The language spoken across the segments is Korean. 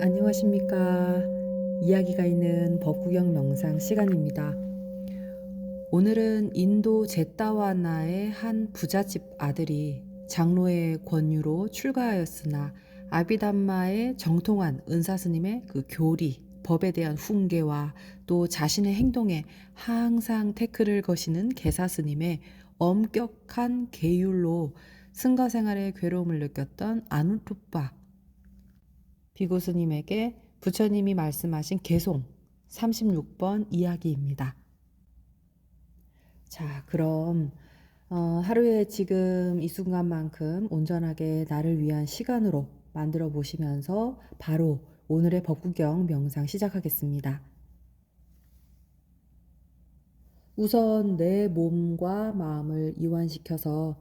안녕하십니까. 이야기가 있는 법구경 명상 시간입니다. 오늘은 인도 제따와나의 한 부잣집 아들이 장로의 권유로 출가하였으나 아비담마의 정통한 은사스님의 그 교리, 법에 대한 훈계와 또 자신의 행동에 항상 태클을 거시는 계사스님의 엄격한 계율로 승가 생활의 괴로움을 느꼈던 아누투빠 비구스님에게 부처님이 말씀하신 개송 36번 이야기입니다. 자, 그럼 하루에 지금 이 순간만큼 온전하게 나를 위한 시간으로 만들어 보시면서 바로 오늘의 법구경 명상 시작하겠습니다. 우선 내 몸과 마음을 이완시켜서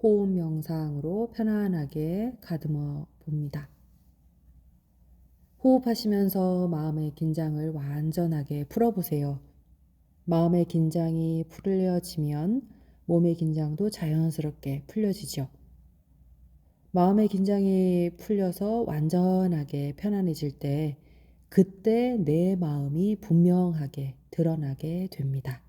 호흡 명상으로 편안하게 가듬어 봅니다. 호흡하시면서 마음의 긴장을 완전하게 풀어보세요. 마음의 긴장이 풀려지면 몸의 긴장도 자연스럽게 풀려지죠. 마음의 긴장이 풀려서 완전하게 편안해질 때 그때 내 마음이 분명하게 드러나게 됩니다.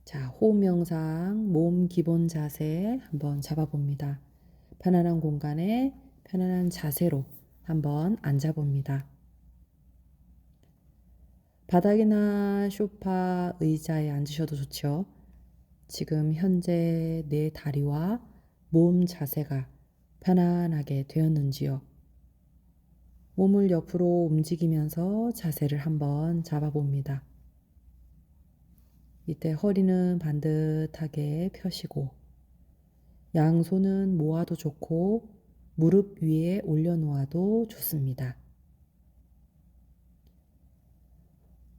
자, 호흡 명상, 몸 기본 자세 한번 잡아봅니다. 편안한 공간에 편안한 자세로 한번 앉아봅니다. 바닥이나 소파, 의자에 앉으셔도 좋죠. 지금 현재 내 다리와 몸 자세가 편안하게 되었는지요. 몸을 옆으로 움직이면서 자세를 한번 잡아봅니다. 이때 허리는 반듯하게 펴시고 양손은 모아도 좋고 무릎 위에 올려놓아도 좋습니다.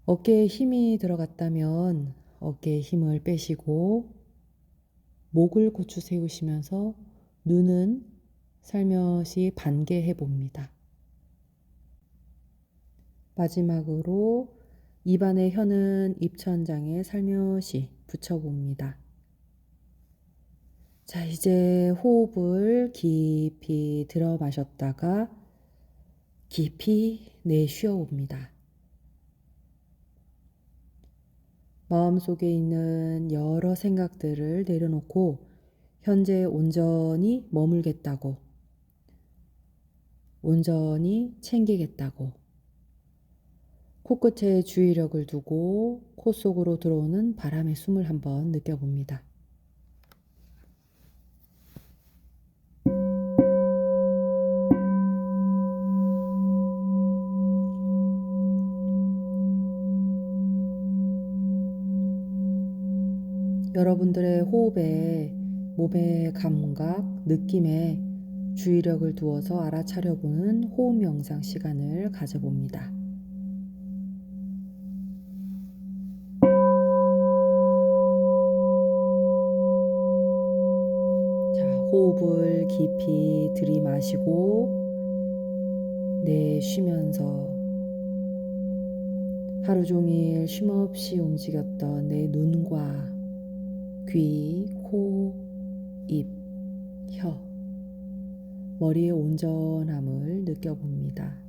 어깨에 힘이 들어갔다면 어깨에 힘을 빼시고 목을 고추 세우시면서 눈은 살며시 반개해 봅니다. 마지막으로 입안의 혀는 입천장에 살며시 붙여봅니다. 자, 이제 호흡을 깊이 들어 마셨다가 깊이 내쉬어 봅니다. 마음속에 있는 여러 생각들을 내려놓고 현재 온전히 머물겠다고, 온전히 챙기겠다고 코끝에 주의력을 두고 코 속으로 들어오는 바람의 숨을 한번 느껴봅니다. 여러분들의 호흡에 몸의 감각, 느낌에 주의력을 두어서 알아차려보는 호흡 명상 시간을 가져봅니다. 자, 호흡을 깊이 들이마시고 내쉬면서 하루 종일 쉼없이 움직였던 내 눈과 귀, 코, 입, 혀, 머리의 온전함을 느껴봅니다.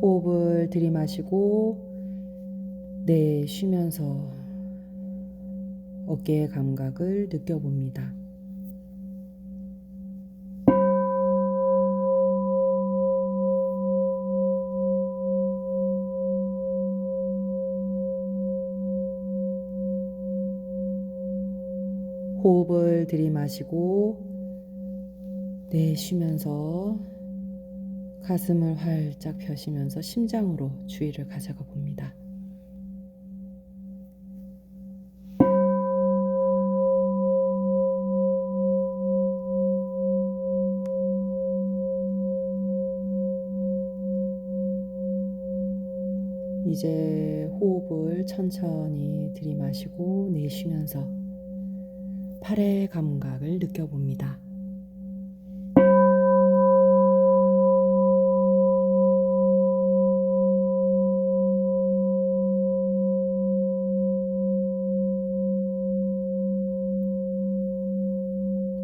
호흡을 들이마시고 내쉬면서 어깨의 감각을 느껴봅니다. 호흡을 들이마시고 내쉬면서 가슴을 활짝 펴시면서 심장으로 주의를 가져가 봅니다. 이제 호흡을 천천히 들이마시고 내쉬면서 팔의 감각을 느껴봅니다.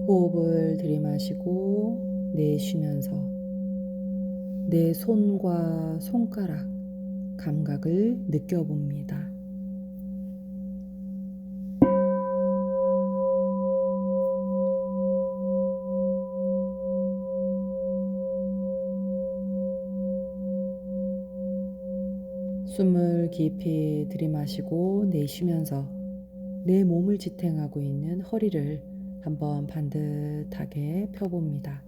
호흡을 들이마시고 내쉬면서 내 손과 손가락 감각을 느껴봅니다. 숨을 깊이 들이마시고 내쉬면서 내 몸을 지탱하고 있는 허리를 한번 반듯하게 펴봅니다.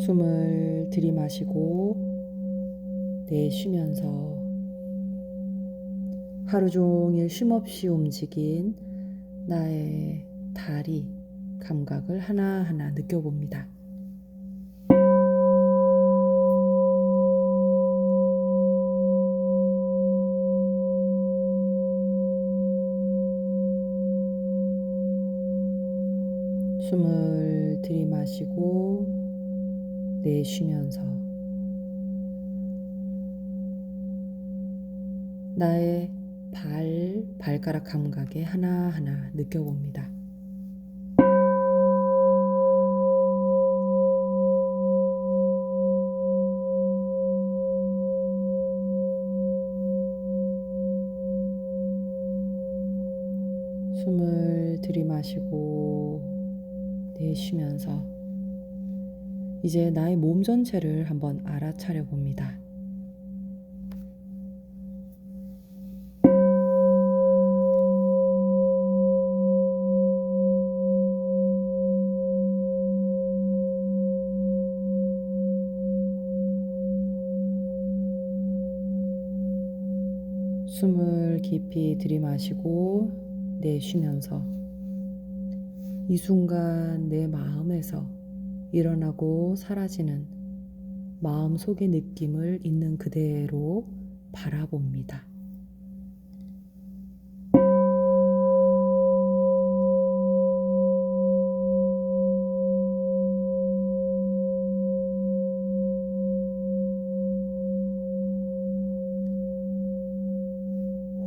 숨을 들이마시고 내쉬면서 하루 종일 쉼없이 움직인 나의 다리 감각을 하나하나 느껴봅니다. 숨을 들이마시고 내쉬면서 나의 발가락 감각에 하나하나 느껴봅니다. 숨을 들이마시고 내쉬면서 이제 나의 몸 전체를 한번 알아차려 봅니다. 숨을 깊이 들이마시고 내쉬면서 이 순간 내 마음에서 일어나고 사라지는 마음속의 느낌을 있는 그대로 바라봅니다.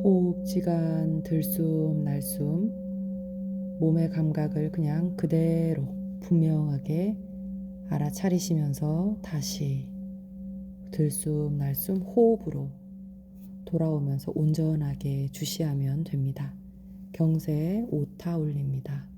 호흡지간 들숨 날숨 몸의 감각을 그냥 그대로 분명하게 알아차리시면서 다시 들숨 날숨 호흡으로 돌아오면서 온전하게 주시하면 됩니다. 경세 오타 올립니다.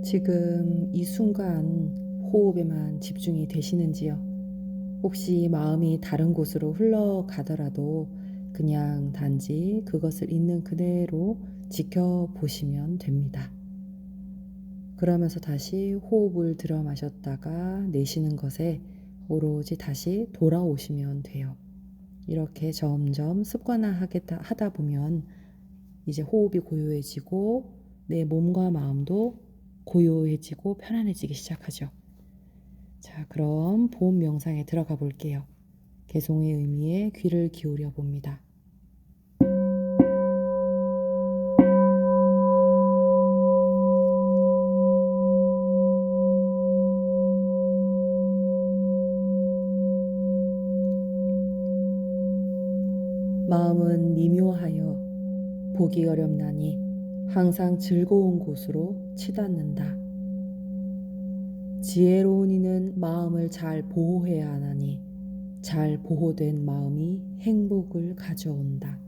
지금 이 순간 호흡에만 집중이 되시는지요? 혹시 마음이 다른 곳으로 흘러가더라도 그냥 단지 그것을 있는 그대로 지켜보시면 됩니다. 그러면서 다시 호흡을 들어 마셨다가 내쉬는 것에 오로지 다시 돌아오시면 돼요. 이렇게 점점 습관화하다 보면 이제 호흡이 고요해지고 내 몸과 마음도 고요해지고 편안해지기 시작하죠. 자, 그럼 보험 명상에 들어가 볼게요. 개송의 의미에 귀를 기울여 봅니다. 마음은 미묘하여 보기 어렵나니 항상 즐거운 곳으로 치닫는다. 지혜로운 이는 마음을 잘 보호해야 하나니 잘 보호된 마음이 행복을 가져온다.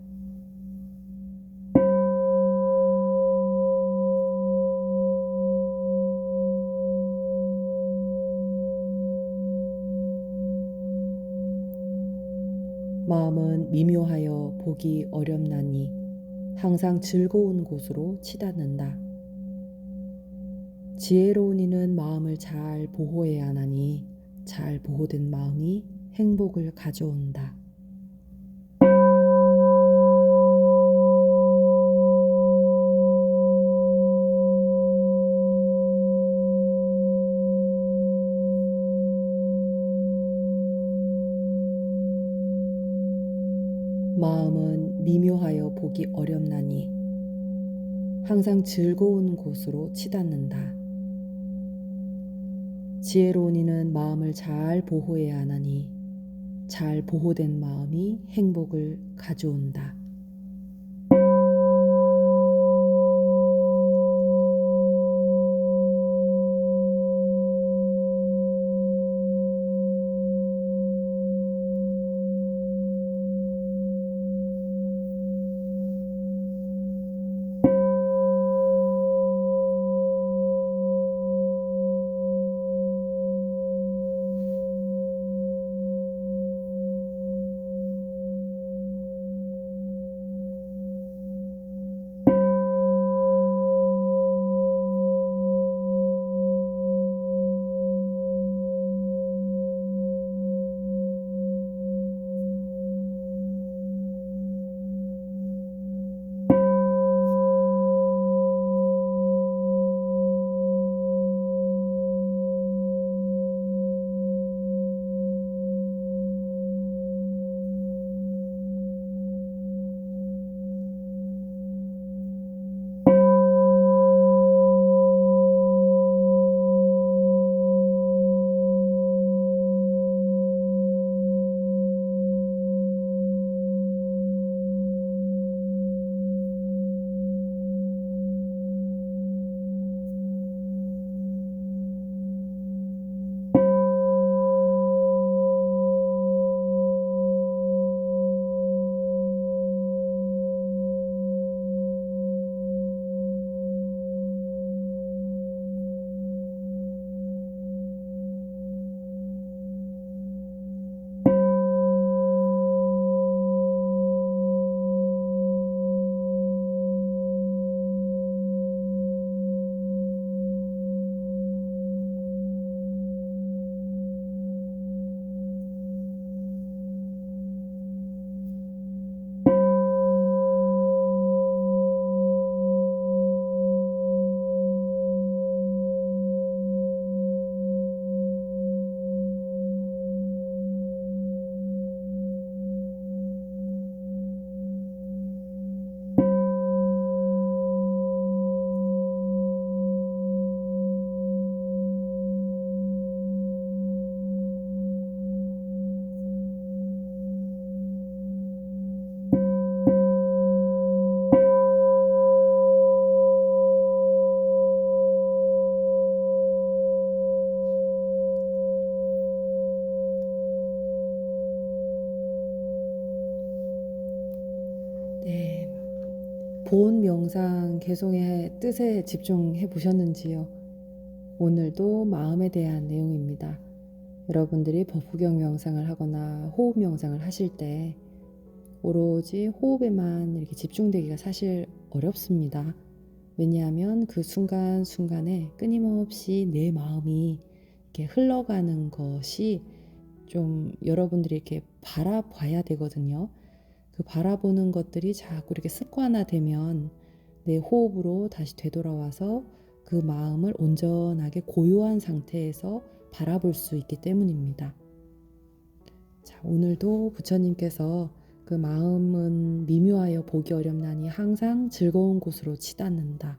마음은 미묘하여 보기 어렵나니 항상 즐거운 곳으로 치닫는다. 지혜로운 이는 마음을 잘 보호해야 하나니 잘 보호된 마음이 행복을 가져온다. 마음은 미묘하여 보기 어렵나니 항상 즐거운 곳으로 치닫는다. 지혜로운 이는 마음을 잘 보호해야 하나니 잘 보호된 마음이 행복을 가져온다. 네, 본 명상 개송의 뜻에 집중해 보셨는지요? 오늘도 마음에 대한 내용입니다. 여러분들이 법구경 명상을 하거나 호흡 명상을 하실 때 오로지 호흡에만 이렇게 집중되기가 사실 어렵습니다. 왜냐하면 그 순간순간에 끊임없이 내 마음이 이렇게 흘러가는 것이 좀 여러분들이 이렇게 바라봐야 되거든요. 그 바라보는 것들이 자꾸 이렇게 습관화되면 내 호흡으로 다시 되돌아와서 그 마음을 온전하게 고요한 상태에서 바라볼 수 있기 때문입니다. 자, 오늘도 부처님께서 그 마음은 미묘하여 보기 어렵나니 항상 즐거운 곳으로 치닫는다.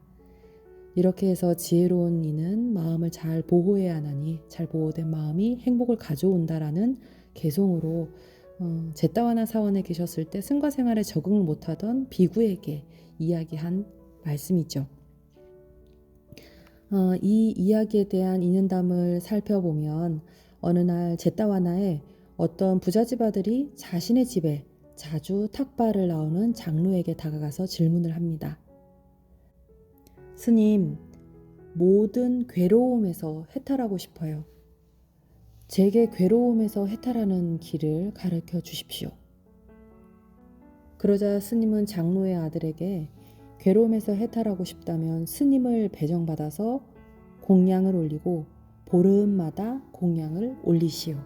이렇게 해서 지혜로운 이는 마음을 잘 보호해야 하나니 잘 보호된 마음이 행복을 가져온다라는 개송으로 제따와나 사원에 계셨을 때 승과 생활에 적응을 못하던 비구에게 이야기한 말씀이죠. 이 이야기에 대한 인연담을 살펴보면 어느 날 제따와나에 어떤 부잣집 아들이 자신의 집에 자주 탁발을 나오는 장로에게 다가가서 질문을 합니다. 스님, 모든 괴로움에서 해탈하고 싶어요. 제게 괴로움에서 해탈하는 길을 가르쳐 주십시오. 그러자 스님은 장로의 아들에게 괴로움에서 해탈하고 싶다면 스님을 배정받아서 공양을 올리고 보름마다 공양을 올리시오.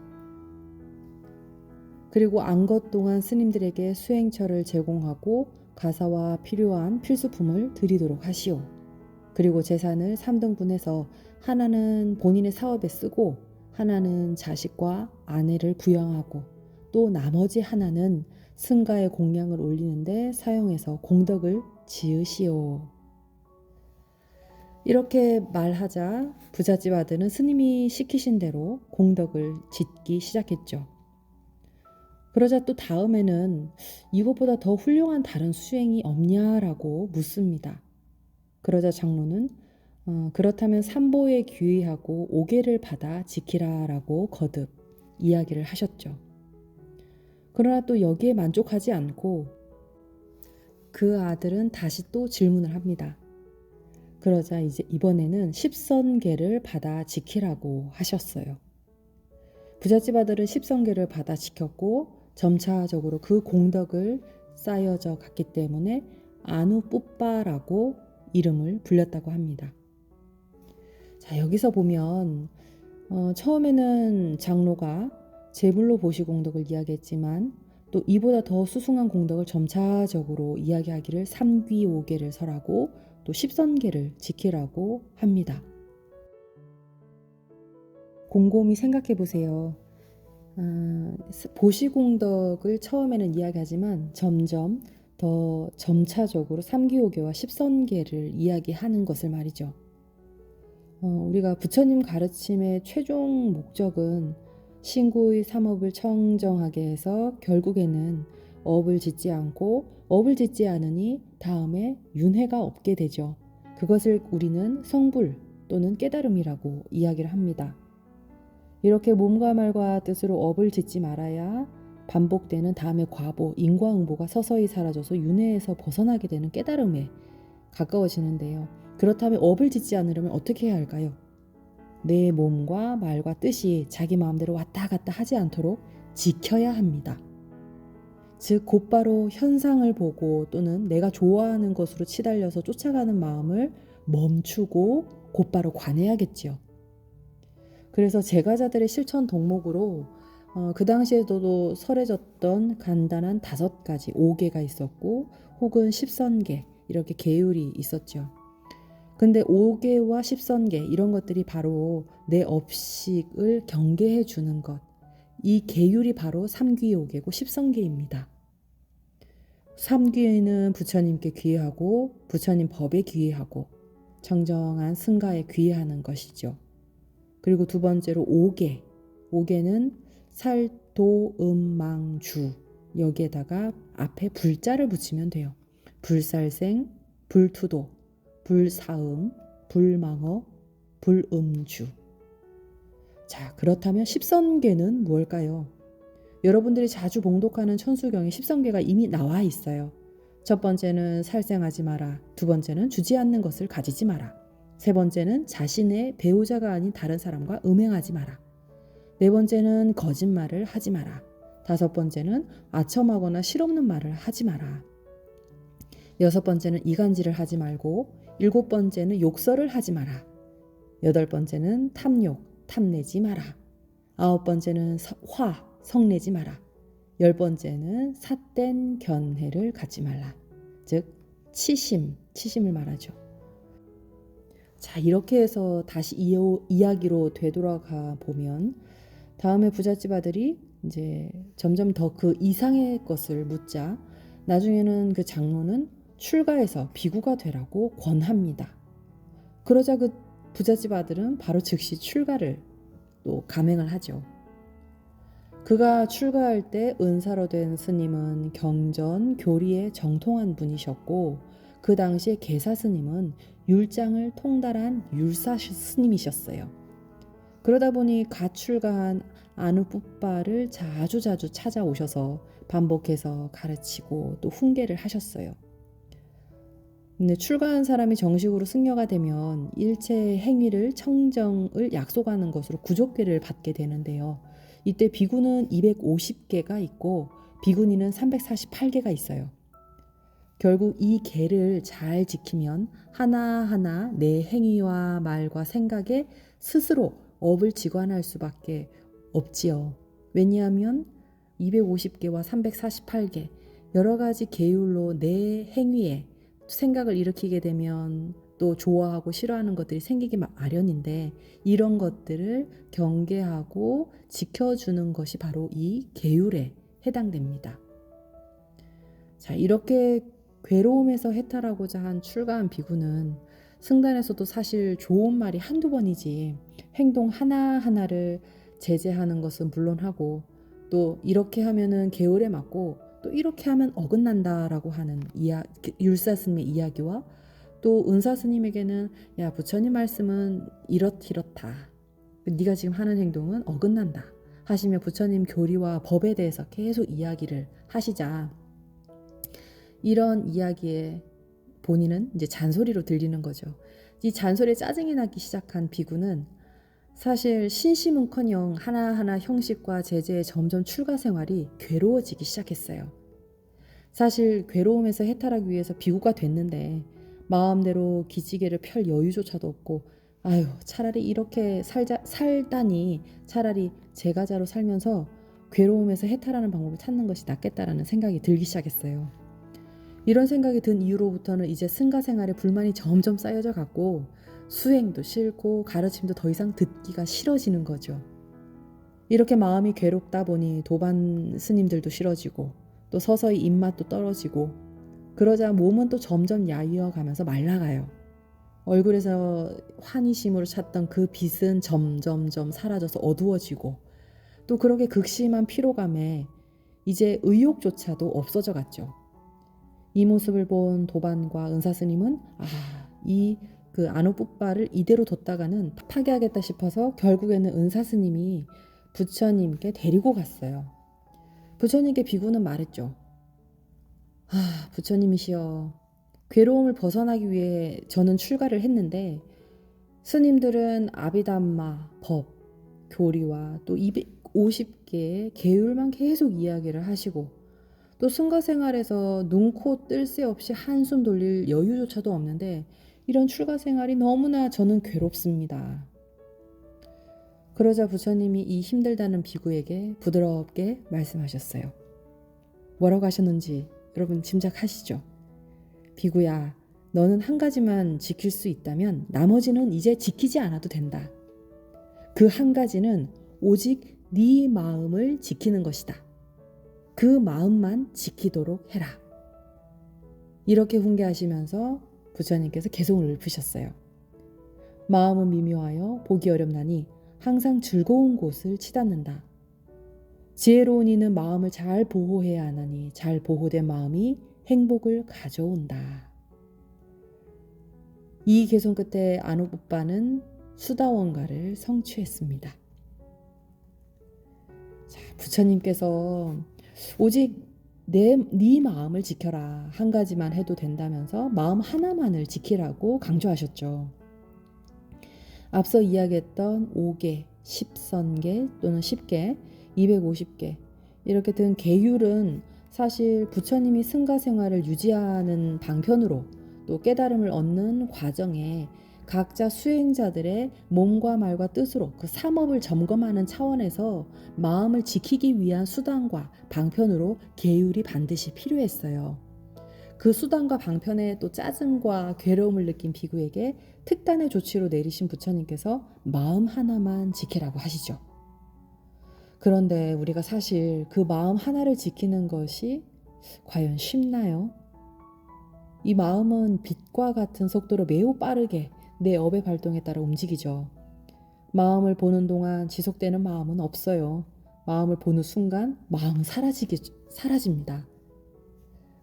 그리고 안것 동안 스님들에게 수행처를 제공하고 가사와 필요한 필수품을 드리도록 하시오. 그리고 재산을 3등분해서 하나는 본인의 사업에 쓰고 하나는 자식과 아내를 부양하고 또 나머지 하나는 승가의 공양을 올리는데 사용해서 공덕을 지으시오. 이렇게 말하자 부잣집 아들은 스님이 시키신 대로 공덕을 짓기 시작했죠. 그러자 또 다음에는 이것보다 더 훌륭한 다른 수행이 없냐라고 묻습니다. 그러자 장로는 그렇다면 삼보에 귀의하고 오계를 받아 지키라라고 거듭 이야기를 하셨죠. 그러나 또 여기에 만족하지 않고 그 아들은 다시 또 질문을 합니다. 그러자 이제 이번에는 십선계를 받아 지키라고 하셨어요. 부잣집 아들은 십선계를 받아 지켰고 점차적으로 그 공덕을 쌓여져 갔기 때문에 아누뿌빠라고 이름을 불렸다고 합니다. 자, 여기서 보면 처음에는 장로가 제물로 보시 공덕을 이야기했지만 또 이보다 더 수승한 공덕을 점차적으로 이야기하기를 삼귀오계를 설하고 또 십선계를 지키라고 합니다. 곰곰이 생각해 보세요. 보시공덕을 처음에는 이야기하지만 점점 더 점차적으로 삼귀오계와 십선계를 이야기하는 것을 말이죠. 우리가 부처님 가르침의 최종 목적은 신구의 삼업을 청정하게 해서 결국에는 업을 짓지 않고 업을 짓지 않으니 다음에 윤회가 없게 되죠. 그것을 우리는 성불 또는 깨달음이라고 이야기를 합니다. 이렇게 몸과 말과 뜻으로 업을 짓지 말아야 반복되는 다음의 과보, 인과응보가 서서히 사라져서 윤회에서 벗어나게 되는 깨달음에 가까워지는데요. 그렇다면 업을 짓지 않으려면 어떻게 해야 할까요? 내 몸과 말과 뜻이 자기 마음대로 왔다 갔다 하지 않도록 지켜야 합니다. 즉 곧바로 현상을 보고 또는 내가 좋아하는 것으로 치달려서 쫓아가는 마음을 멈추고 곧바로 관해야겠지요. 그래서 제가자들의 실천 덕목으로 그 당시에도 설해졌던 간단한 5가지 5계가 있었고 혹은 10선계 이렇게 계율이 있었죠. 근데 5계와 10선계 이런 것들이 바로 내 업식을 경계해 주는 것. 이 계율이 바로 3귀5계고 10선계입니다. 3귀는 부처님께 귀의하고 부처님 법에 귀의하고 청정한 승가에 귀의하는 것이죠. 그리고 두 번째로 5계. 5계는 살도음망주 여기에다가 앞에 불자를 붙이면 돼요. 불살생, 불투도, 불사음, 불망어, 불음주. 자, 그렇다면 10선계는 무엇일까요? 여러분들이 자주 봉독하는 천수경에 10선계가 이미 나와 있어요. 첫 번째는 살생하지 마라. 두 번째는 주지 않는 것을 가지지 마라. 세 번째는 자신의 배우자가 아닌 다른 사람과 음행하지 마라. 네 번째는 거짓말을 하지 마라. 다섯 번째는 아첨하거나 실없는 말을 하지 마라. 여섯 번째는 이간질을 하지 말고 일곱 번째는 욕설을 하지 마라. 여덟 번째는 탐욕, 탐내지 마라. 아홉 번째는 성내지 마라. 열 번째는 삿된 견해를 갖지 말라. 즉 치심을 말하죠. 자, 이렇게 해서 다시 이야기로 되돌아가 보면 다음에 부잣집 아들이 이제 점점 더 그 이상의 것을 묻자 나중에는 그 장로는 출가해서 비구가 되라고 권합니다. 그러자 그 부잣집 아들은 바로 즉시 출가를 또 감행을 하죠. 그가 출가할 때 은사로 된 스님은 경전, 교리에 정통한 분이셨고 그 당시에 계사 스님은 율장을 통달한 율사 스님이셨어요. 그러다 보니 갓 출가한 아누뿌빠를 자주자주 찾아오셔서 반복해서 가르치고 또 훈계를 하셨어요. 근데 출가한 사람이 정식으로 승려가 되면 일체 행위를 청정을 약속하는 것으로 구족궤를 받게 되는데요. 이때 비구는 250개가 있고 비구니는 348개가 있어요. 결국 이 계를 잘 지키면 하나하나 내 행위와 말과 생각에 스스로 업을 지관할 수밖에 없지요. 왜냐하면 250개와 348개 여러 가지 계율로 내 행위에 생각을 일으키게 되면 또 좋아하고 싫어하는 것들이 생기기 마련인데 이런 것들을 경계하고 지켜주는 것이 바로 이 계율에 해당됩니다. 자, 이렇게 괴로움에서 해탈하고자 한 출가한 비구는 승단에서도 사실 좋은 말이 한두 번이지 행동 하나하나를 제재하는 것은 물론하고 또 이렇게 하면은 계율에 맞고 또 이렇게 하면 어긋난다라고 하는 율사 스님의 이야기와 또 은사 스님에게는 야 부처님 말씀은 이렇다. 네가 지금 하는 행동은 어긋난다. 하시며 부처님 교리와 법에 대해서 계속 이야기를 하시자. 이런 이야기에 본인은 이제 잔소리로 들리는 거죠. 이 잔소리에 짜증이 나기 시작한 비구는 사실 신심은커녕 하나하나 형식과 제재에 점점 출가 생활이 괴로워지기 시작했어요. 사실 괴로움에서 해탈하기 위해서 비구가 됐는데 마음대로 기지개를 펼 여유조차도 없고 아유 차라리 이렇게 살다니 차라리 제가자로 살면서 괴로움에서 해탈하는 방법을 찾는 것이 낫겠다라는 생각이 들기 시작했어요. 이런 생각이 든 이후로부터는 이제 승가 생활에 불만이 점점 쌓여져 갔고 수행도 싫고 가르침도 더 이상 듣기가 싫어지는 거죠. 이렇게 마음이 괴롭다 보니 도반 스님들도 싫어지고 또 서서히 입맛도 떨어지고 그러자 몸은 또 점점 야위어 가면서 말라가요. 얼굴에서 환희심으로 찾던 그 빛은 점점점 사라져서 어두워지고 또 그렇게 극심한 피로감에 이제 의욕조차도 없어져 갔죠. 이 모습을 본 도반과 은사 스님은 그 아누뿌빠를 이대로 뒀다가는 파괴하겠다 싶어서 결국에는 은사 스님이 부처님께 데리고 갔어요. 부처님께 비구는 말했죠. 부처님이시여, 괴로움을 벗어나기 위해 저는 출가를 했는데 스님들은 아비담마, 법, 교리와 또 250개의 계율만 계속 이야기를 하시고 또 승가 생활에서 눈코 뜰 새 없이 한숨 돌릴 여유조차도 없는데 이런 출가 생활이 너무나 저는 괴롭습니다. 그러자 부처님이 이 힘들다는 비구에게 부드럽게 말씀하셨어요. 뭐라고 하셨는지 여러분 짐작하시죠? 비구야, 너는 한 가지만 지킬 수 있다면 나머지는 이제 지키지 않아도 된다. 그 한 가지는 오직 네 마음을 지키는 것이다. 그 마음만 지키도록 해라. 이렇게 훈계하시면서 부처님께서 개송을 읊으셨어요. 마음은 미묘하여 보기 어렵나니 항상 즐거운 곳을 치닫는다. 지혜로운 이는 마음을 잘 보호해야 하나니 잘 보호된 마음이 행복을 가져온다. 이 개송 끝에 아누뿌빠는 수다원가를 성취했습니다. 자, 부처님께서 오직 네 마음을 지켜라 한 가지만 해도 된다면서 마음 하나만을 지키라고 강조하셨죠. 앞서 이야기했던 5개, 10선계 또는 10개, 250개 이렇게 든 계율은 사실 부처님이 승가 생활을 유지하는 방편으로 또 깨달음을 얻는 과정에 각자 수행자들의 몸과 말과 뜻으로 그 삼업을 점검하는 차원에서 마음을 지키기 위한 수단과 방편으로 계율이 반드시 필요했어요. 그 수단과 방편에 또 짜증과 괴로움을 느낀 비구에게 특단의 조치로 내리신 부처님께서 마음 하나만 지키라고 하시죠. 그런데 우리가 사실 그 마음 하나를 지키는 것이 과연 쉽나요? 이 마음은 빛과 같은 속도로 매우 빠르게 내 업의 발동에 따라 움직이죠. 마음을 보는 동안 지속되는 마음은 없어요. 마음을 보는 순간 마음은 사라집니다.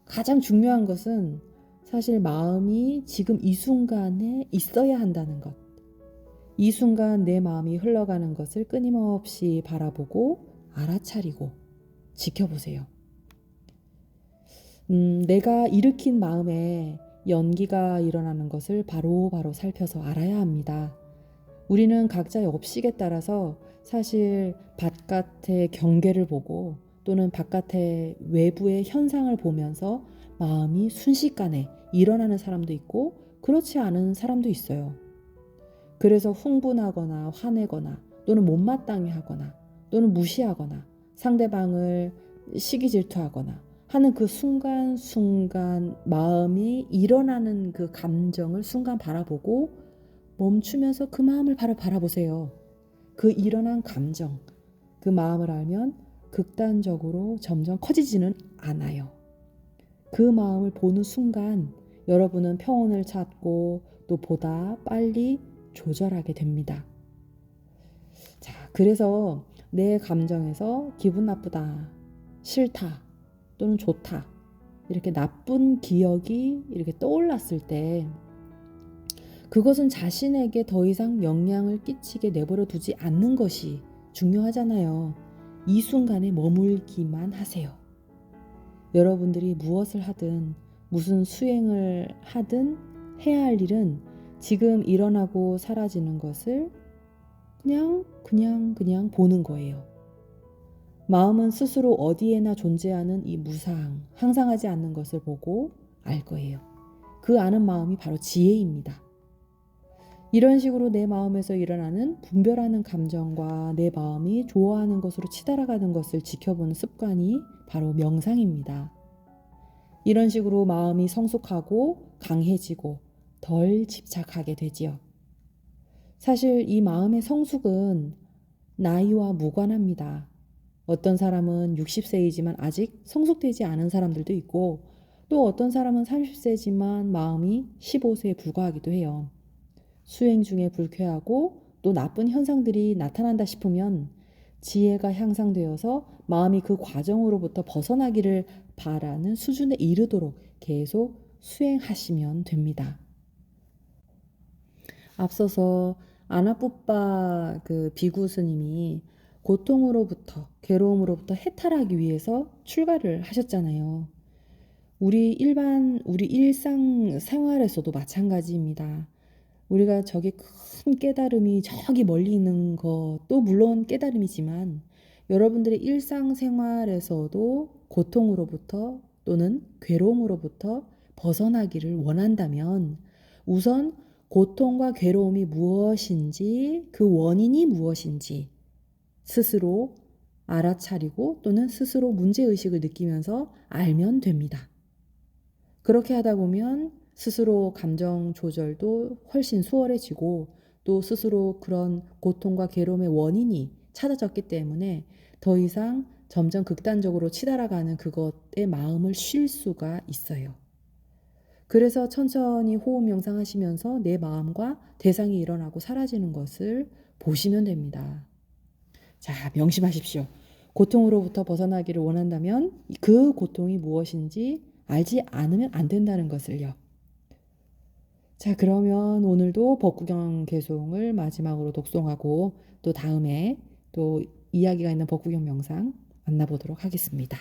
가장 중요한 것은 사실 마음이 지금 이 순간에 있어야 한다는 것. 이 순간 내 마음이 흘러가는 것을 끊임없이 바라보고 알아차리고 지켜보세요. 내가 일으킨 마음에 연기가 일어나는 것을 바로바로 살펴서 알아야 합니다. 우리는 각자의 업식에 따라서 사실 바깥의 경계를 보고 또는 바깥의 외부의 현상을 보면서 마음이 순식간에 일어나는 사람도 있고 그렇지 않은 사람도 있어요. 그래서 흥분하거나 화내거나 또는 못마땅해 하거나 또는 무시하거나 상대방을 시기 질투하거나 하는 그 순간순간 마음이 일어나는 그 감정을 순간 바라보고 멈추면서 그 마음을 바로 바라보세요. 그 일어난 감정, 그 마음을 알면 극단적으로 점점 커지지는 않아요. 그 마음을 보는 순간 여러분은 평온을 찾고 또 보다 빨리 조절하게 됩니다. 자, 그래서 내 감정에서 기분 나쁘다, 싫다, 또는 좋다, 이렇게 나쁜 기억이 이렇게 떠올랐을 때 그것은 자신에게 더 이상 영향을 끼치게 내버려 두지 않는 것이 중요하잖아요. 이 순간에 머물기만 하세요. 여러분들이 무엇을 하든 무슨 수행을 하든 해야 할 일은 지금 일어나고 사라지는 것을 그냥 보는 거예요. 마음은 스스로 어디에나 존재하는 이 무상, 항상하지 않는 것을 보고 알 거예요. 그 아는 마음이 바로 지혜입니다. 이런 식으로 내 마음에서 일어나는 분별하는 감정과 내 마음이 좋아하는 것으로 치달아가는 것을 지켜보는 습관이 바로 명상입니다. 이런 식으로 마음이 성숙하고 강해지고 덜 집착하게 되지요. 사실 이 마음의 성숙은 나이와 무관합니다. 어떤 사람은 60세이지만 아직 성숙되지 않은 사람들도 있고 또 어떤 사람은 30세지만 마음이 15세에 불과하기도 해요. 수행 중에 불쾌하고 또 나쁜 현상들이 나타난다 싶으면 지혜가 향상되어서 마음이 그 과정으로부터 벗어나기를 바라는 수준에 이르도록 계속 수행하시면 됩니다. 앞서서 아나뿌빠 그 비구 스님이 고통으로부터 괴로움으로부터 해탈하기 위해서 출가를 하셨잖아요. 우리 일상 생활에서도 마찬가지입니다. 우리가 저기 큰 깨달음이 저기 멀리 있는 것도 물론 깨달음이지만 여러분들의 일상생활에서도 고통으로부터 또는 괴로움으로부터 벗어나기를 원한다면 우선 고통과 괴로움이 무엇인지 그 원인이 무엇인지 스스로 알아차리고 또는 스스로 문제의식을 느끼면서 알면 됩니다. 그렇게 하다 보면 스스로 감정 조절도 훨씬 수월해지고 또 스스로 그런 고통과 괴로움의 원인이 찾아졌기 때문에 더 이상 점점 극단적으로 치달아가는 그것에 마음을 쉴 수가 있어요. 그래서 천천히 호흡 명상하시면서 내 마음과 대상이 일어나고 사라지는 것을 보시면 됩니다. 자, 명심하십시오. 고통으로부터 벗어나기를 원한다면 그 고통이 무엇인지 알지 않으면 안 된다는 것을요. 자, 그러면 오늘도 법구경 개송을 마지막으로 독송하고 또 다음에 또 이야기가 있는 법구경 명상 만나보도록 하겠습니다.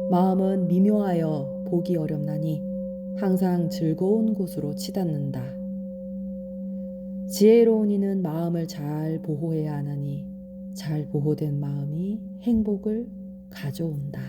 마음은 미묘하여 보기 어렵나니 항상 즐거운 곳으로 치닫는다. 지혜로운 이는 마음을 잘 보호해야 하나니 잘 보호된 마음이 행복을 가져온다.